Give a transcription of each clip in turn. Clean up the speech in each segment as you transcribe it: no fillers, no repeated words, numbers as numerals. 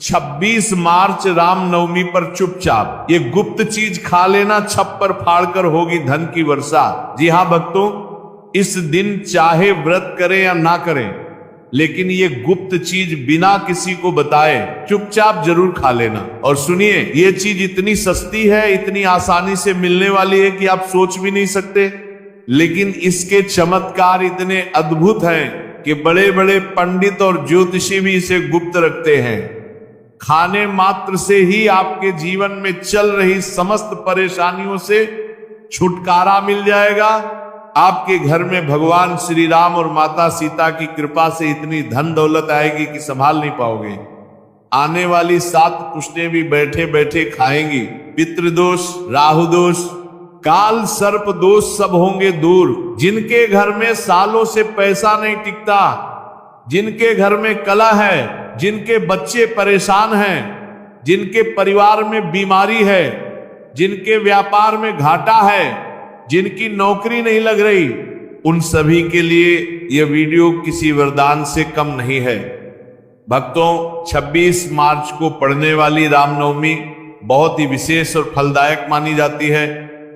26 मार्च रामनवमी पर चुपचाप ये गुप्त चीज खा लेना, छप्पर फाड़कर होगी धन की वर्षा। जी हां भक्तों, इस दिन चाहे व्रत करें या ना करें, लेकिन ये गुप्त चीज बिना किसी को बताए चुपचाप जरूर खा लेना। और सुनिए, ये चीज इतनी सस्ती है, इतनी आसानी से मिलने वाली है कि आप सोच भी नहीं सकते, लेकिन इसके चमत्कार इतने अद्भुत हैं कि बड़े बड़े पंडित और ज्योतिषी भी इसे गुप्त रखते हैं। खाने मात्र से ही आपके जीवन में चल रही समस्त परेशानियों से छुटकारा मिल जाएगा। आपके घर में भगवान श्री राम और माता सीता की कृपा से इतनी धन दौलत आएगी कि संभाल नहीं पाओगे। आने वाली 7 पुश्तें भी बैठे बैठे खाएंगी। पितृदोष, राहु दोष, काल सर्प दोष सब होंगे दूर। जिनके घर में सालों से पैसा नहीं टिकता, जिनके घर में कलह है, जिनके बच्चे परेशान हैं, जिनके परिवार में बीमारी है, जिनके व्यापार में घाटा है, जिनकी नौकरी नहीं लग रही, उन सभी के लिए यह वीडियो किसी वरदान से कम नहीं है। भक्तों, 26 मार्च को पड़ने वाली रामनवमी बहुत ही विशेष और फलदायक मानी जाती है,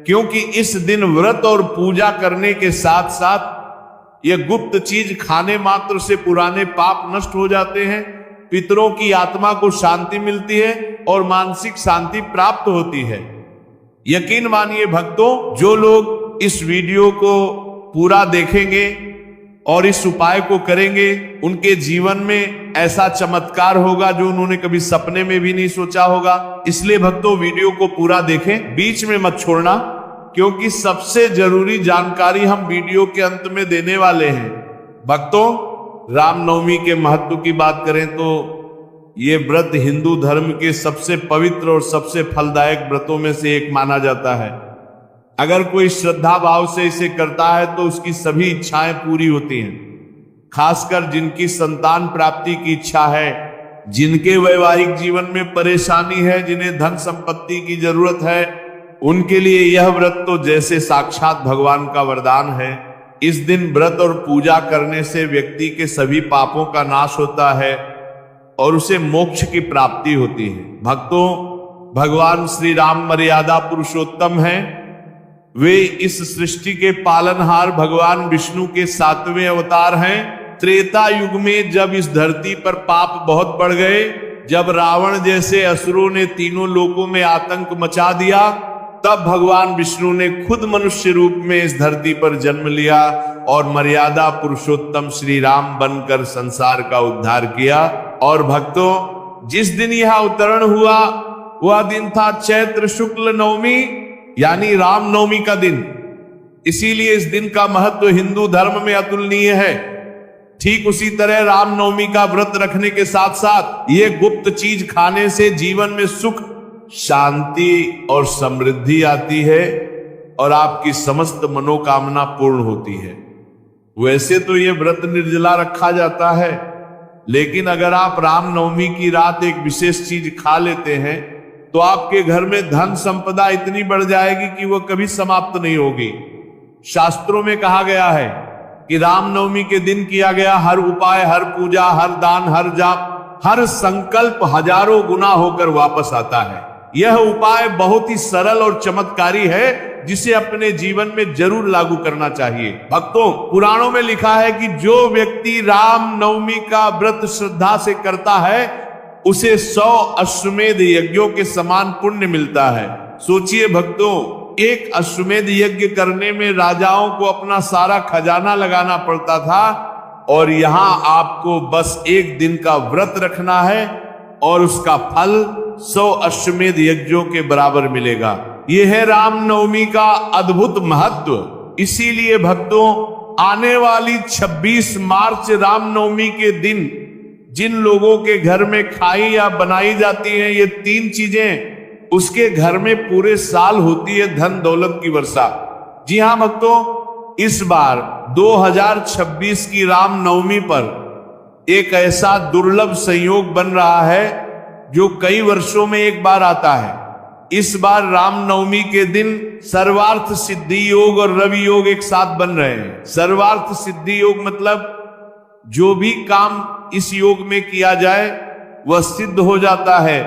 क्योंकि इस दिन व्रत और पूजा करने के साथ साथ यह गुप्त चीज खाने मात्र से पुराने पाप नष्ट हो जाते हैं, पितरों की आत्मा को शांति मिलती है और मानसिक शांति प्राप्त होती है। यकीन मानिए भक्तों, जो लोग इस वीडियो को पूरा देखेंगे और इस उपाय को करेंगे, उनके जीवन में ऐसा चमत्कार होगा जो उन्होंने कभी सपने में भी नहीं सोचा होगा। इसलिए भक्तों, वीडियो को पूरा देखें, बीच में मत छोड़ना, क्योंकि सबसे जरूरी जानकारी हम वीडियो के अंत में देने वाले हैं। भक्तों, रामनवमी के महत्व की बात करें तो ये व्रत हिंदू धर्म के सबसे पवित्र और सबसे फलदायक व्रतों में से एक माना जाता है। अगर कोई श्रद्धा भाव से इसे करता है तो उसकी सभी इच्छाएं पूरी होती हैं। खासकर जिनकी संतान प्राप्ति की इच्छा है, जिनके वैवाहिक जीवन में परेशानी है, जिन्हें धन संपत्ति की जरूरत है, उनके लिए यह व्रत तो जैसे साक्षात भगवान का वरदान है। इस दिन व्रत और पूजा करने से व्यक्ति के सभी पापों का नाश होता है और उसे मोक्ष की प्राप्ति होती है। भक्तों, भगवान श्री राम मर्यादा पुरुषोत्तम हैं। वे इस सृष्टि के पालनहार भगवान विष्णु के 7वें अवतार हैं। त्रेता युग में जब इस धरती पर पाप बहुत बढ़ गए, जब रावण जैसे असुरों ने तीनों लोकों में आतंक मचा दिया, तब भगवान विष्णु ने खुद मनुष्य रूप में इस धरती पर जन्म लिया और मर्यादा पुरुषोत्तम श्री राम बनकर संसार का उद्धार किया। और भक्तों, जिस दिन यह अवतरण हुआ वह दिन था चैत्र शुक्ल नवमी, यानी रामनवमी का दिन। इसीलिए इस दिन का महत्व हिंदू धर्म में अतुलनीय है। ठीक उसी तरह रामनवमी का व्रत रखने के साथ साथ ये गुप्त चीज खाने से जीवन में सुख, शांति और समृद्धि आती है और आपकी समस्त मनोकामना पूर्ण होती है। वैसे तो ये व्रत निर्जला रखा जाता है, लेकिन अगर आप रामनवमी की रात एक विशेष चीज खा लेते हैं तो आपके घर में धन संपदा इतनी बढ़ जाएगी कि वह कभी समाप्त नहीं होगी। शास्त्रों में कहा गया है कि रामनवमी के दिन किया गया हर उपाय, हर पूजा, हर दान, हर जाप, हर संकल्प हजारों गुना होकर वापस आता है। यह उपाय बहुत ही सरल और चमत्कारी है, जिसे अपने जीवन में जरूर लागू करना चाहिए। भक्तों, पुराणों में लिखा है कि जो व्यक्ति रामनवमी का व्रत श्रद्धा से करता है उसे 100 अश्वमेध यज्ञों के समान पुण्य मिलता है। सोचिए भक्तों, एक अश्वमेध यज्ञ करने में राजाओं को अपना सारा खजाना लगाना पड़ता था, और यहां आपको बस एक दिन का व्रत रखना है और उसका फल 100 अश्वमेध यज्ञों के बराबर मिलेगा। यह है रामनवमी का अद्भुत महत्व। इसीलिए भक्तों, आने वाली 26 मार्च रामनवमी के दिन जिन लोगों के घर में खाई या बनाई जाती हैं ये 3 चीजें, उसके घर में पूरे साल होती है धन दौलत की वर्षा। जी हां भक्तों, इस बार 2026 की रामनवमी पर एक ऐसा दुर्लभ संयोग बन रहा है जो कई वर्षों में एक बार आता है। इस बार रामनवमी के दिन सर्वार्थ सिद्धि योग और रवि योग एक साथ बन रहे हैं। सर्वार्थ सिद्धि योग मतलब जो भी काम इस योग में किया जाए वह सिद्ध हो जाता है,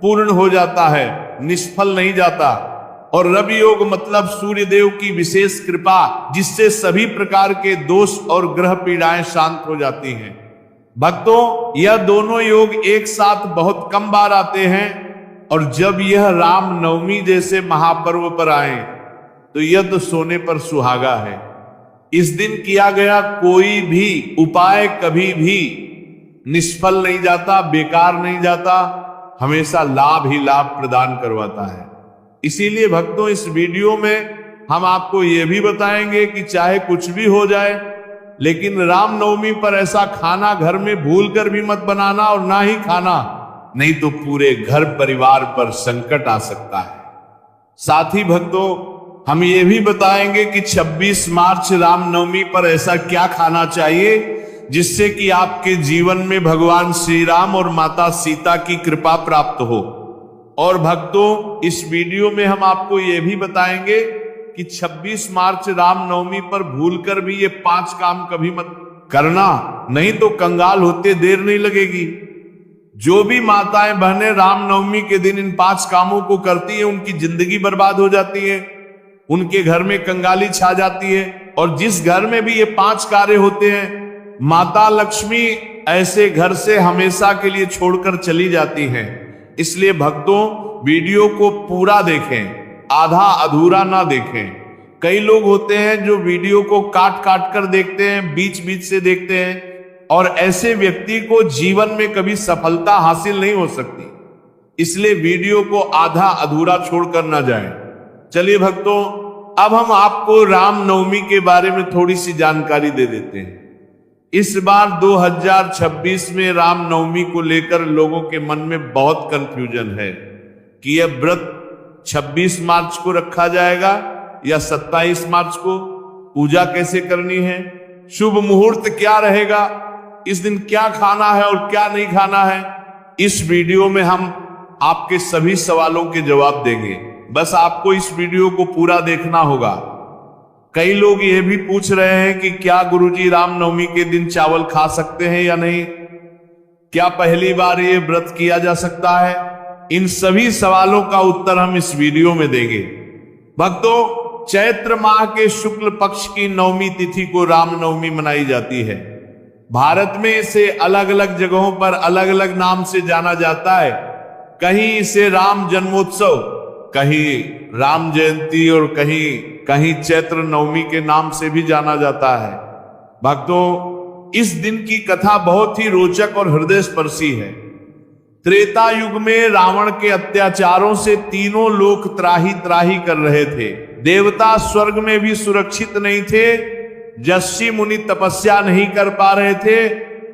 पूर्ण हो जाता है, निष्फल नहीं जाता। और रवि योग मतलब सूर्य देव की विशेष कृपा, जिससे सभी प्रकार के दोष और ग्रह पीड़ाएं शांत हो जाती हैं। भक्तों, यह दोनों योग एक साथ बहुत कम बार आते हैं, और जब यह राम नवमी जैसे महापर्व पर आए तो यह तो सोने पर सुहागा है। इस दिन किया गया कोई भी उपाय कभी भी निष्फल नहीं जाता, बेकार नहीं जाता, हमेशा लाभ ही लाभ प्रदान करवाता है। इसीलिए भक्तों, इस वीडियो में हम आपको यह भी बताएंगे कि चाहे कुछ भी हो जाए, लेकिन रामनवमी पर ऐसा खाना घर में भूल कर भी मत बनाना, और ना ही खाना, नहीं तो पूरे घर परिवार पर संकट आ सकता है। साथ ही भक्तों, हम ये भी बताएंगे कि 26 मार्च रामनवमी पर ऐसा क्या खाना चाहिए जिससे कि आपके जीवन में भगवान श्री राम और माता सीता की कृपा प्राप्त हो। और भक्तों, इस वीडियो में हम आपको यह भी बताएंगे कि 26 मार्च रामनवमी पर भूलकर भी ये 5 काम कभी मत करना, नहीं तो कंगाल होते देर नहीं लगेगी। जो भी माताएं बहनें रामनवमी के दिन इन 5 कामों को करती हैं, उनकी जिंदगी बर्बाद हो जाती है, उनके घर में कंगाली छा जाती है। और जिस घर में भी ये 5 कार्य होते हैं, माता लक्ष्मी ऐसे घर से हमेशा के लिए छोड़कर चली जाती हैं। इसलिए भक्तों, वीडियो को पूरा देखें, आधा अधूरा ना देखें। कई लोग होते हैं जो वीडियो को काट काट कर देखते हैं, बीच बीच से देखते हैं, और ऐसे व्यक्ति को जीवन में कभी सफलता हासिल नहीं हो सकती। इसलिए वीडियो को आधा अधूरा छोड़कर ना जाएं। चलिए भक्तों, अब हम आपको रामनवमी के बारे में थोड़ी सी जानकारी दे देते हैं। इस बार 2026 में रामनवमी को लेकर लोगों के मन में बहुत कंफ्यूजन है कि यह व्रत 26 मार्च को रखा जाएगा या 27 मार्च को, पूजा कैसे करनी है, शुभ मुहूर्त क्या रहेगा, इस दिन क्या खाना है और क्या नहीं खाना है। इस वीडियो में हम आपके सभी सवालों के जवाब देंगे। बस आपको इस वीडियो को पूरा देखना होगा। कई लोग यह भी पूछ रहे हैं कि क्या गुरुजी रामनवमी के दिन चावल खा सकते हैं या नहीं, क्या पहली बार ये व्रत किया जा सकता है। इन सभी सवालों का उत्तर हम इस वीडियो में देंगे। भक्तों, चैत्र माह के शुक्ल पक्ष की नवमी तिथि को रामनवमी मनाई जाती है। भारत में इसे अलग अलग जगहों पर अलग अलग नाम से जाना जाता है। कहीं इसे राम जन्मोत्सव, कहीं राम जयंती और कहीं कहीं चैत्र नवमी के नाम से भी जाना जाता है। भक्तों, इस दिन की कथा बहुत ही रोचक और हृदय स्पर्शी है। त्रेता युग में रावण के अत्याचारों से तीनों लोक त्राही त्राही कर रहे थे। देवता स्वर्ग में भी सुरक्षित नहीं थे, यक्षी मुनि तपस्या नहीं कर पा रहे थे,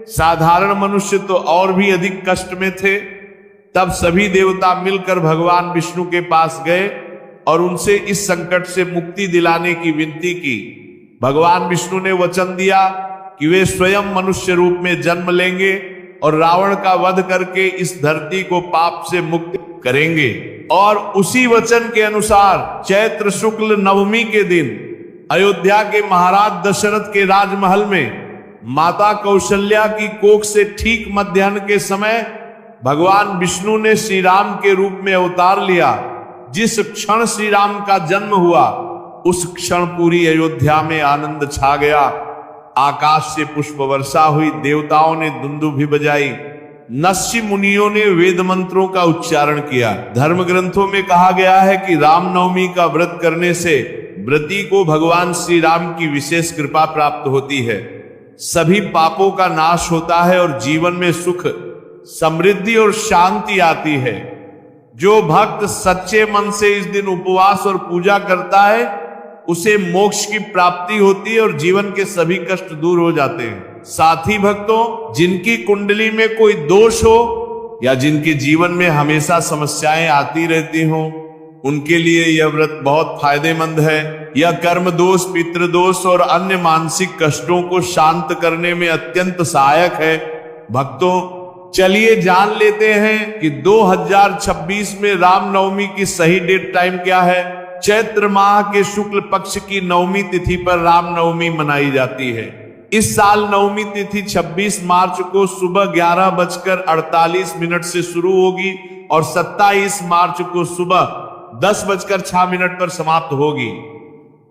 साधारण मनुष्य तो और भी अधिक कष्ट में थे। तब सभी देवता मिलकर भगवान विष्णु के पास गए और उनसे इस संकट से मुक्ति दिलाने की विनती की। भगवान विष्णु ने वचन दिया कि वे स्वयं मनुष्य रूप में जन्म लेंगे और रावण का वध करके इस धरती को पाप से मुक्त करेंगे। और उसी वचन के अनुसार चैत्र शुक्ल नवमी के दिन अयोध्या के महाराज दशरथ के राजमहल में माता कौशल्या की कोख से ठीक मध्याह्न के समय भगवान विष्णु ने श्री राम के रूप में अवतार लिया। जिस क्षण श्री राम का जन्म हुआ, उस क्षण पूरी अयोध्या में आनंद छा गया। आकाश से पुष्प वर्षा हुई, देवताओं ने दुंदुभी बजाई, नस्य मुनियों ने वेद मंत्रों का उच्चारण किया। धर्म ग्रंथों में कहा गया है कि रामनवमी का व्रत करने से व्रती को भगवान श्री राम की विशेष कृपा प्राप्त होती है, सभी पापों का नाश होता है और जीवन में सुख, समृद्धि और शांति आती है। जो भक्त सच्चे मन से इस दिन उपवास और पूजा करता है, उसे मोक्ष की प्राप्ति होती है और जीवन के सभी कष्ट दूर हो जाते हैं। साथ ही भक्तों, जिनकी कुंडली में कोई दोष हो या जिनके जीवन में हमेशा समस्याएं आती रहती हो, उनके लिए यह व्रत बहुत फायदेमंद है। यह कर्म दोष, पितृदोष और अन्य मानसिक कष्टों को शांत करने में अत्यंत सहायक है। भक्तों, चलिए जान लेते हैं कि 2026 में रामनवमी की सही डेट टाइम क्या है। चैत्र माह के शुक्ल पक्ष की नवमी तिथि पर रामनवमी मनाई जाती है। इस साल नवमी तिथि 26 मार्च को सुबह 11:48 से शुरू होगी और 27 मार्च को सुबह 10:06 पर समाप्त होगी।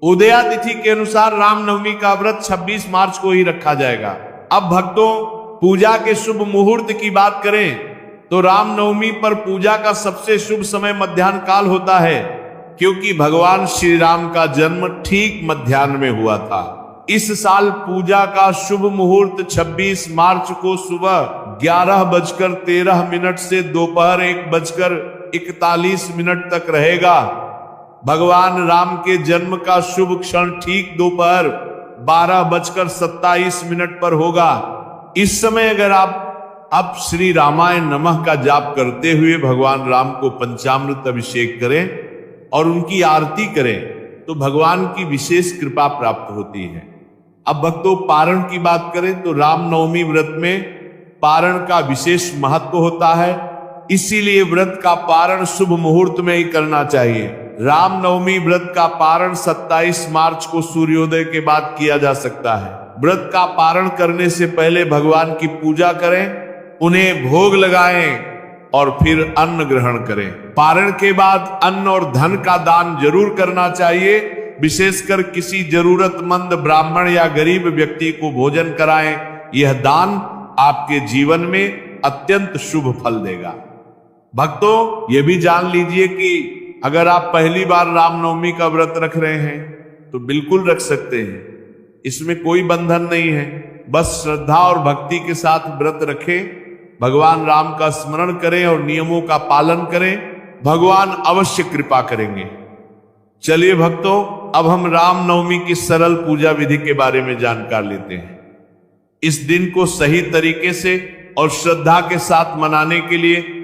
उदया तिथि के अनुसार रामनवमी का व्रत 26 मार्च को ही रखा जाएगा। अब भक्तों, पूजा के शुभ मुहूर्त की बात करें तो रामनवमी पर पूजा का सबसे शुभ समय मध्याह्न काल होता है, क्योंकि भगवान श्री राम का जन्म ठीक मध्याह्न में हुआ था। इस साल पूजा का शुभ मुहूर्त 26 मार्च को सुबह 11:13 से दोपहर 1:41 तक रहेगा। भगवान राम के जन्म का शुभ क्षण ठीक दोपहर 12:27 पर होगा। इस समय अगर आप श्री रामाय नमः का जाप करते हुए भगवान राम को पंचामृत अभिषेक करें और उनकी आरती करें तो भगवान की विशेष कृपा प्राप्त होती है। अब भक्तों, पारण की बात करें तो रामनवमी व्रत में पारण का विशेष महत्व होता है, इसीलिए व्रत का पारण शुभ मुहूर्त में ही करना चाहिए। रामनवमी व्रत का पारण 27 मार्च को सूर्योदय के बाद किया जा सकता है। व्रत का पारण करने से पहले भगवान की पूजा करें, उन्हें भोग लगाएं और फिर अन्न ग्रहण करें। पारण के बाद अन्न और धन का दान जरूर करना चाहिए। विशेषकर किसी जरूरतमंद ब्राह्मण या गरीब व्यक्ति को भोजन कराएं। यह दान आपके जीवन में अत्यंत शुभ फल देगा। भक्तों, यह भी जान लीजिए कि अगर आप पहली बार रामनवमी का व्रत रख रहे हैं तो बिल्कुल रख सकते हैं, इसमें कोई बंधन नहीं है। बस श्रद्धा और भक्ति के साथ व्रत रखें, भगवान राम का स्मरण करें और नियमों का पालन करें, भगवान अवश्य कृपा करेंगे। चलिए भक्तों, अब हम रामनवमी की सरल पूजा विधि के बारे में जानकार लेते हैं। इस दिन को सही तरीके से और श्रद्धा के साथ मनाने के लिए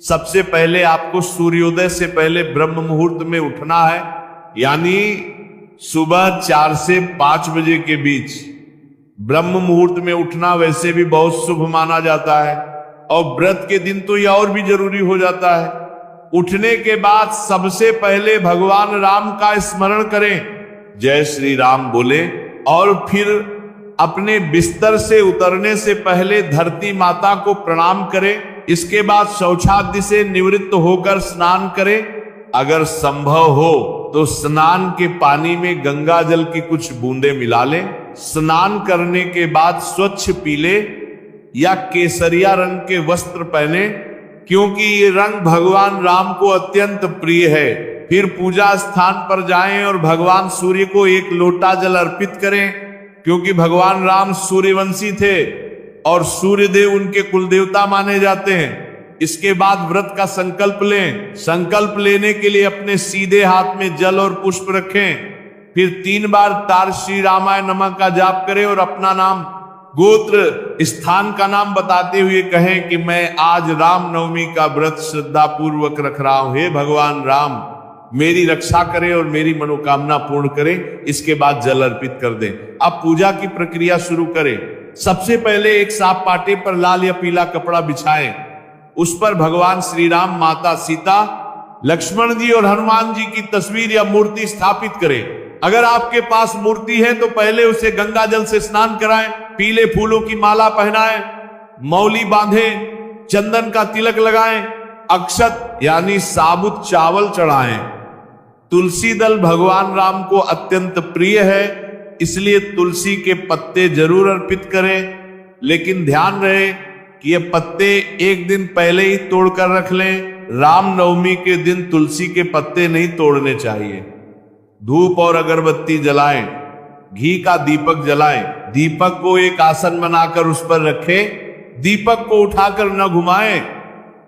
सबसे पहले आपको सूर्योदय से पहले ब्रह्म मुहूर्त में उठना है, यानी सुबह 4 से 5 बजे के बीच ब्रह्म मुहूर्त में उठना वैसे भी बहुत शुभ माना जाता है और व्रत के दिन तो यह और भी जरूरी हो जाता है। उठने के बाद सबसे पहले भगवान राम का स्मरण करें, जय श्री राम बोले और फिर अपने बिस्तर से उतरने से पहले धरती माता को प्रणाम करें। इसके बाद शौचादि से निवृत्त होकर स्नान करें। अगर संभव हो तो स्नान के पानी में गंगा जल की कुछ बूंदें मिला लें। स्नान करने के बाद स्वच्छ पीले या केसरिया रंग के वस्त्र पहने, क्योंकि ये रंग भगवान राम को अत्यंत प्रिय है। फिर पूजा स्थान पर जाएं और भगवान सूर्य को 1 लोटा जल अर्पित करें, क्योंकि भगवान राम सूर्यवंशी थे और सूर्यदेव उनके कुलदेवता माने जाते हैं। इसके बाद व्रत का संकल्प लें। संकल्प लेने के लिए अपने सीधे हाथ में जल और पुष्प रखें। फिर 3 बार तार श्री रामाय नमः का जाप करें और अपना नाम, गोत्र, स्थान का नाम बताते हुए कहें कि मैं आज रामनवमी का व्रत श्रद्धा पूर्वक रख रहा हूं। हे भगवान राम, मेरी रक्षा करें और मेरी मनोकामना पूर्ण करें। इसके बाद जल अर्पित कर दें। अब पूजा की प्रक्रिया शुरू करें। सबसे पहले एक साफ पाटे पर लाल या पीला कपड़ा बिछाएं। उस पर भगवान श्री राम, माता सीता, लक्ष्मण जी और हनुमान जी की तस्वीर या मूर्ति स्थापित करें। अगर आपके पास मूर्ति है तो पहले उसे गंगा जल से स्नान कराएं, पीले फूलों की माला पहनाएं, मौली बांधें, चंदन का तिलक लगाएं, अक्षत यानी साबुत चावल चढ़ाएं। तुलसी दल भगवान राम को अत्यंत प्रिय है, इसलिए तुलसी के पत्ते जरूर अर्पित करें, लेकिन ध्यान रहे कि ये पत्ते एक दिन पहले ही तोड़कर रख लें। रामनवमी के दिन तुलसी के पत्ते नहीं तोड़ने चाहिए। धूप और अगरबत्ती जलाएं, घी का दीपक जलाएं। दीपक को एक आसन बनाकर उस पर रखें। दीपक को उठाकर न घुमाएं,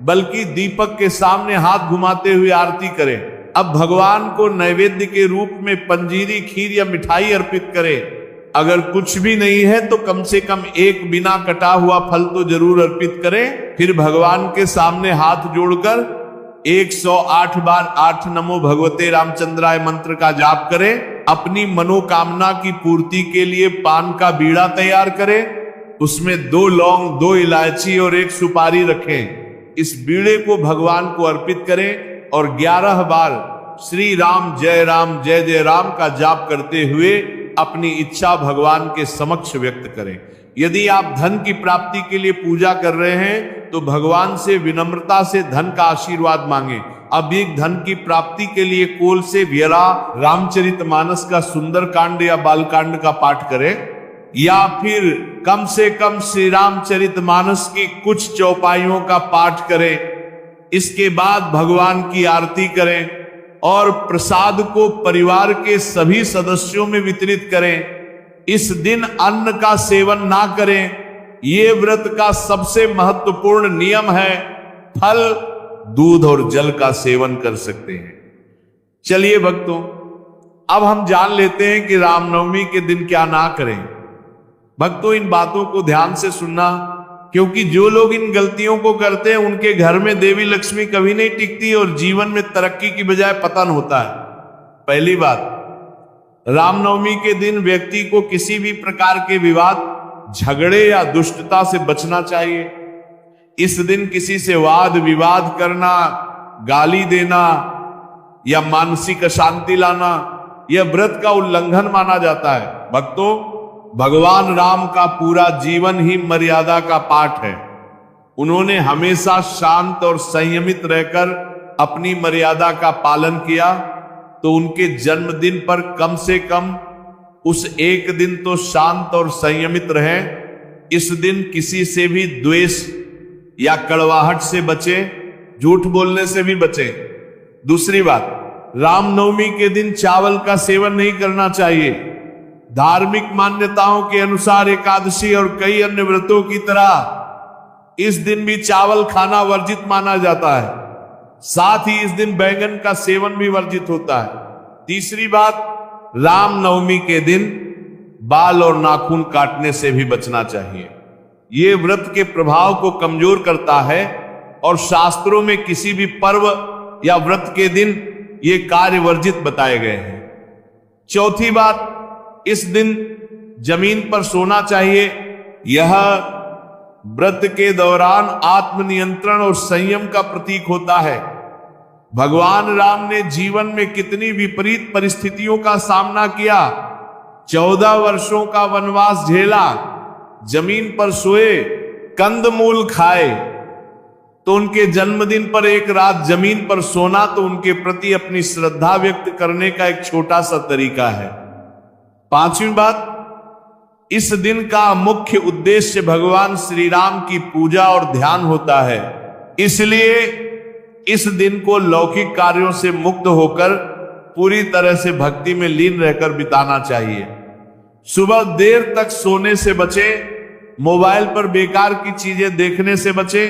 बल्कि दीपक के सामने हाथ घुमाते हुए आरती करें। अब भगवान को नैवेद्य के रूप में पंजीरी, खीर या मिठाई अर्पित करें। अगर कुछ भी नहीं है तो कम से कम एक बिना कटा हुआ फल तो जरूर अर्पित करें। फिर भगवान के सामने हाथ जोड़कर 108 बार 8 नमो भगवते रामचंद्राय मंत्र का जाप करें। अपनी मनोकामना की पूर्ति के लिए पान का बीड़ा तैयार करें। उसमें 2 लौंग, 2 इलायची और 1 सुपारी रखें। इस बीड़े को भगवान को अर्पित करें और 11 बार श्री राम जय जय राम का जाप करते हुए अपनी इच्छा भगवान के समक्ष व्यक्त करें। यदि आप धन की प्राप्ति के लिए पूजा कर रहे हैं तो भगवान से विनम्रता से धन का आशीर्वाद मांगे। अब एक धन की प्राप्ति के लिए कोल से व्यरा रामचरितमानस का सुंदर कांड या बालकांड का पाठ करें, या फिर कम से कम श्री रामचरितमानस की कुछ चौपाइयों का पाठ करें। इसके बाद भगवान की आरती करें और प्रसाद को परिवार के सभी सदस्यों में वितरित करें। इस दिन अन्न का सेवन ना करें, ये व्रत का सबसे महत्वपूर्ण नियम है। फल, दूध और जल का सेवन कर सकते हैं। चलिए भक्तों, अब हम जान लेते हैं कि रामनवमी के दिन क्या ना करें। भक्तों, इन बातों को ध्यान से सुनना, क्योंकि जो लोग इन गलतियों को करते हैं उनके घर में देवी लक्ष्मी कभी नहीं टिकती और जीवन में तरक्की की बजाय पतन होता है। पहली बात, रामनवमी के दिन व्यक्ति को किसी भी प्रकार के विवाद, झगड़े या दुष्टता से बचना चाहिए। इस दिन किसी से वाद विवाद करना, गाली देना या मानसिक अशांति लाना, यह व्रत का उल्लंघन माना जाता है। भक्तों, भगवान राम का पूरा जीवन ही मर्यादा का पाठ है। उन्होंने हमेशा शांत और संयमित रहकर अपनी मर्यादा का पालन किया, तो उनके जन्मदिन पर कम से कम उस एक दिन तो शांत और संयमित रहें। इस दिन किसी से भी द्वेष या कड़वाहट से बचे, झूठ बोलने से भी बचे। दूसरी बात, रामनवमी के दिन चावल का सेवन नहीं करना चाहिए। धार्मिक मान्यताओं के अनुसार एकादशी और कई अन्य व्रतों की तरह इस दिन भी चावल खाना वर्जित माना जाता है। साथ ही इस दिन बैंगन का सेवन भी वर्जित होता है। तीसरी बात, रामनवमी के दिन बाल और नाखून काटने से भी बचना चाहिए। ये व्रत के प्रभाव को कमजोर करता है और शास्त्रों में किसी भी पर्व या व्रत के दिन ये कार्य वर्जित बताए गए हैं। चौथी बात, इस दिन जमीन पर सोना चाहिए। यह व्रत के दौरान आत्मनियंत्रण और संयम का प्रतीक होता है। भगवान राम ने जीवन में कितनी विपरीत परिस्थितियों का सामना किया। 14 वर्षों का वनवास झेला, जमीन पर सोए, कंदमूल खाए, तो उनके जन्मदिन पर एक रात जमीन पर सोना तो उनके प्रति अपनी श्रद्धा व्यक्त करने का एक छोटा सा तरीका है। पांचवी बात, इस दिन का मुख्य उद्देश्य भगवान श्री राम की पूजा और ध्यान होता है। इसलिए इस दिन को लौकिक कार्यों से मुक्त होकर पूरी तरह से भक्ति में लीन रहकर बिताना चाहिए। सुबह देर तक सोने से बचे, मोबाइल पर बेकार की चीजें देखने से बचे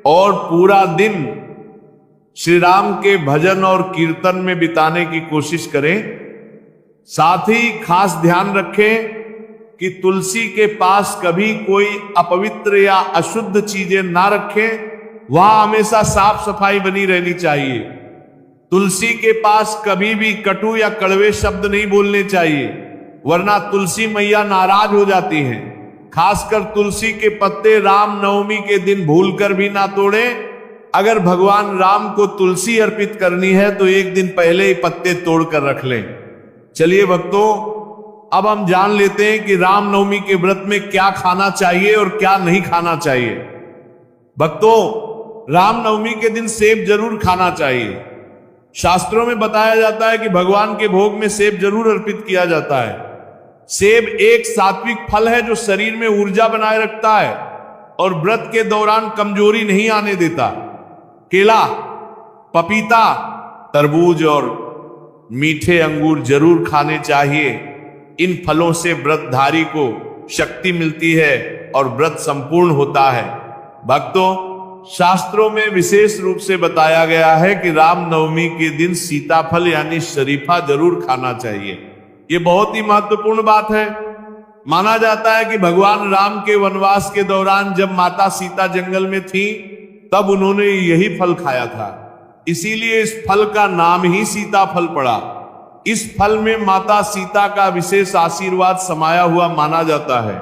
और पूरा दिन श्री राम के भजन और कीर्तन में बिताने की कोशिश करें। साथ ही खास ध्यान रखें कि तुलसी के पास कभी कोई अपवित्र या अशुद्ध चीजें ना रखें। वहां हमेशा साफ सफाई बनी रहनी चाहिए। तुलसी के पास कभी भी कटु या कड़वे शब्द नहीं बोलने चाहिए, वरना तुलसी मैया नाराज हो जाती हैं। खासकर तुलसी के पत्ते रामनवमी के दिन भूलकर भी ना तोड़ें। अगर भगवान राम को तुलसी अर्पित करनी है तो एक दिन पहले ही पत्ते तोड़कर रख लें। चलिए भक्तों, अब हम जान लेते हैं कि रामनवमी के व्रत में क्या खाना चाहिए और क्या नहीं खाना चाहिए। भक्तों, रामनवमी के दिन सेब जरूर खाना चाहिए। शास्त्रों में बताया जाता है कि भगवान के भोग में सेब जरूर अर्पित किया जाता है। सेब एक सात्विक फल है जो शरीर में ऊर्जा बनाए रखता है और व्रत के दौरान कमजोरी नहीं आने देता। केला, पपीता, तरबूज और मीठे अंगूर जरूर खाने चाहिए। इन फलों से व्रतधारी को शक्ति मिलती है और व्रत संपूर्ण होता है। भक्तों, शास्त्रों में विशेष रूप से बताया गया है कि रामनवमी के दिन सीताफल यानी शरीफा जरूर खाना चाहिए। ये बहुत ही महत्वपूर्ण बात है। माना जाता है कि भगवान राम के वनवास के दौरान जब माता सीता जंगल में थी तब उन्होंने यही फल खाया था, इसीलिए इस फल का नाम ही सीताफल पड़ा। इस फल में माता सीता का विशेष आशीर्वाद समाया हुआ माना जाता है।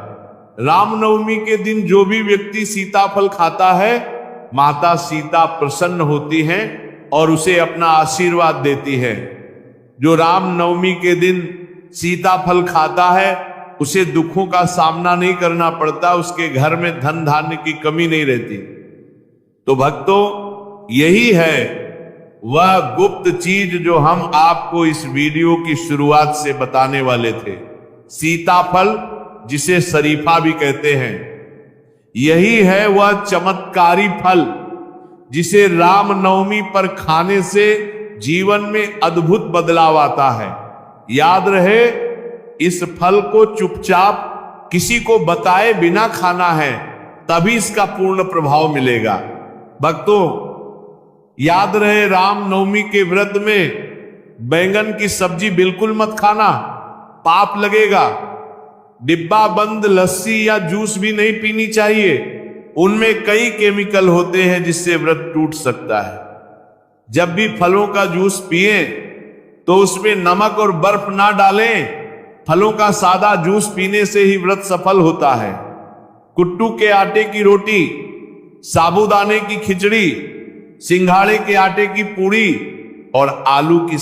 रामनवमी के दिन जो भी व्यक्ति सीताफल खाता है, माता सीता प्रसन्न होती हैं और उसे अपना आशीर्वाद देती है। जो रामनवमी के दिन सीताफल खाता है उसे दुखों का सामना नहीं करना पड़ता, उसके घर में धन धान्य की कमी नहीं रहती। तो भक्तों, यही है वह गुप्त चीज जो हम आपको इस वीडियो की शुरुआत से बताने वाले थे। सीताफल, जिसे शरीफा भी कहते हैं, यही है वह चमत्कारी फल जिसे रामनवमी पर खाने से जीवन में अद्भुत बदलाव आता है। याद रहे, इस फल को चुपचाप किसी को बताए बिना खाना है, तभी इसका पूर्ण प्रभाव मिलेगा। भक्तों, याद रहे, रामनवमी के व्रत में बैंगन की सब्जी बिल्कुल मत खाना, पाप लगेगा। डिब्बा बंद लस्सी या जूस भी नहीं पीनी चाहिए, उनमें कई केमिकल होते हैं जिससे व्रत टूट सकता है। जब भी फलों का जूस पिए तो उसमें नमक और बर्फ ना डालें, फलों का सादा जूस पीने से ही व्रत सफल होता है। कुट्टू के आटे की रोटी, साबूदाने की खिचड़ी, सिंघाड़े के आटे की पूड़ी और आलू की